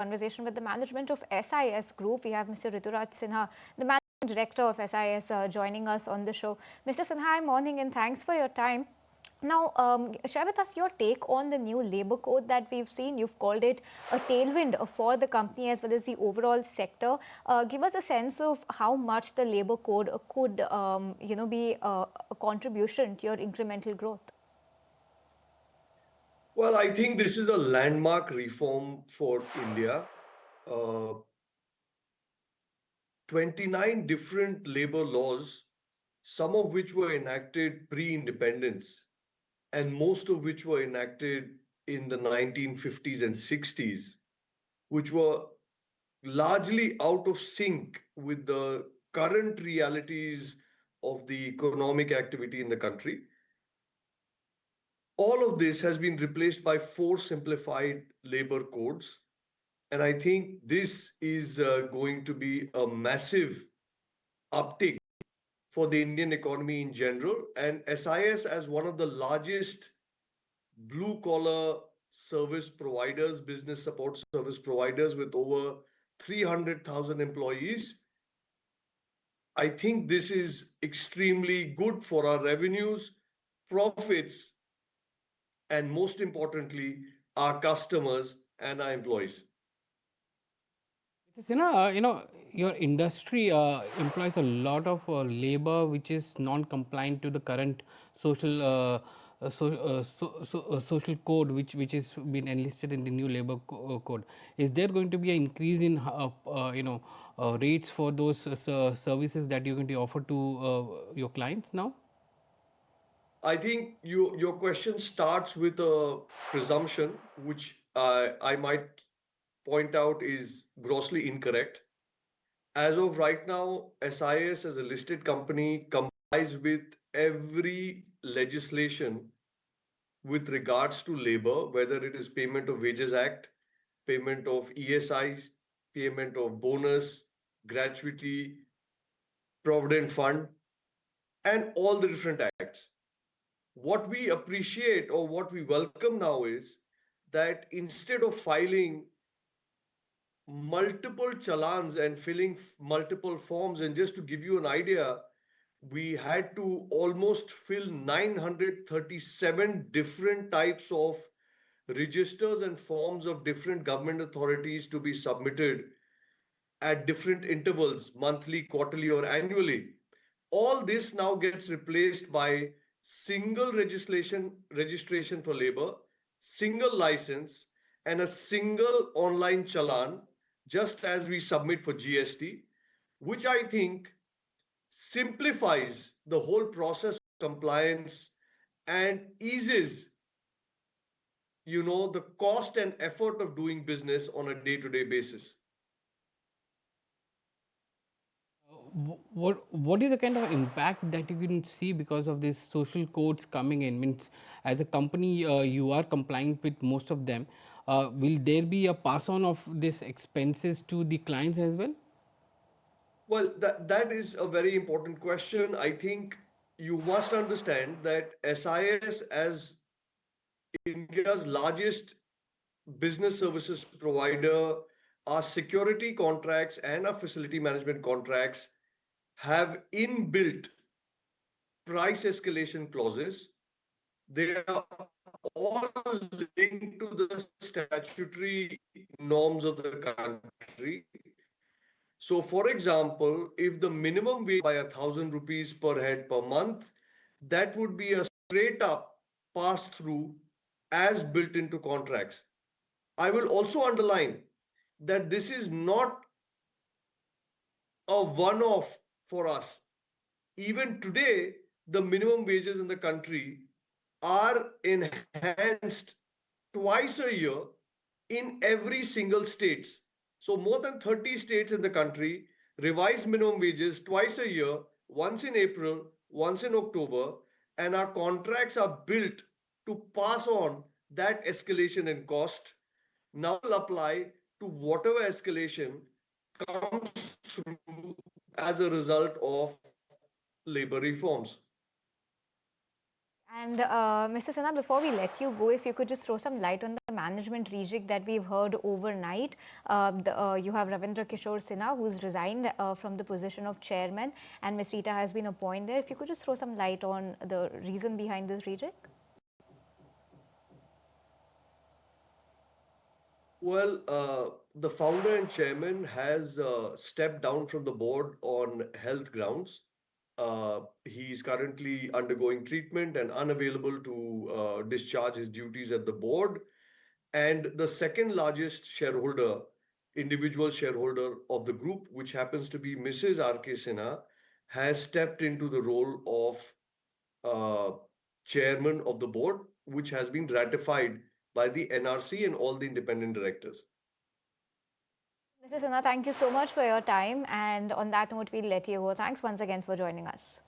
Conversation with the management of SIS Group. We have Mr. Rituraj Sinha, the managing director of SIS, joining us on the show. Mr. Sinha, morning and thanks for your time. Now, share with us your take on the new labor code that we've seen. You've called it a tailwind for the company as well as the overall sector. Give us a sense of how much the labor code could, be a contribution to your incremental growth. Well, I think this is a landmark reform for India. Uh, 29 different labor laws, some of which were enacted pre-independence, and most of which were enacted in the 1950s and 60s, which were largely out of sync with the current realities of the economic activity in the country. All of this has been replaced by four simplified labor codes. And I think this is going to be a massive uptick for the Indian economy in general. And SIS, as one of the largest blue collar service providers, business support service providers with over 300,000 employees, I think this is extremely good for our revenues, profits, and most importantly, our customers and our employees. Your industry employs a lot of labor which is non-compliant to the current social social code which is been enlisted in the new labor code. Is there going to be an increase in rates for those services that you're going to offer to your clients now? I think your question starts with a presumption, which I might point out is grossly incorrect. As of right now, SIS as a listed company complies with every legislation with regards to labor, whether it is Payment of Wages Act, payment of ESIs, payment of bonus, gratuity, provident fund, and all the different acts. What we appreciate or what we welcome now is that instead of filing multiple challans and filling multiple forms, and just to give you an idea, we had to almost fill 937 different types of registers and forms of different government authorities to be submitted at different intervals, monthly, quarterly, or annually. All this now gets replaced by single registration for labor, single license, and a single online challan, just as we submit for GST, which I think simplifies the whole process of compliance and eases the cost and effort of doing business on a day-to-day basis. What is the kind of impact that you can see because of these social codes coming in? Means, as a company, you are complying with most of them. Will there be a pass on of these expenses to the clients as well? Well, that is a very important question. I think you must understand that SIS, as India's largest business services provider, our security contracts and our facility management contracts have inbuilt price escalation clauses. They are all linked to the statutory norms of the country. So, for example, if the minimum wage by 1,000 rupees per head per month, that would be a straight up pass through as built into contracts. I will also underline that this is not a one off for us. Even today, the minimum wages in the country are enhanced twice a year in every single states. So more than 30 states in the country revise minimum wages twice a year, once in April, once in October, and our contracts are built to pass on that escalation in cost. Now will apply to whatever escalation comes through as a result of labor reforms. And Mr. Sinha, before we let you go, if you could just throw some light on the management rejig that we've heard overnight. You have Ravindra Kishore Sinha, who's resigned from the position of chairman, and Ms. Rita has been appointed. If you could just throw some light on the reason behind this rejig. Well, the founder and chairman has stepped down from the board on health grounds. He's currently undergoing treatment and unavailable to discharge his duties at the board. And the second largest shareholder, individual shareholder of the group, which happens to be Mrs. R.K. Sinha, has stepped into the role of chairman of the board, which has been ratified by the NRC and all the independent directors. Mr. Sinha, thank you so much for your time. And on that note, we'll let you go. Thanks once again for joining us.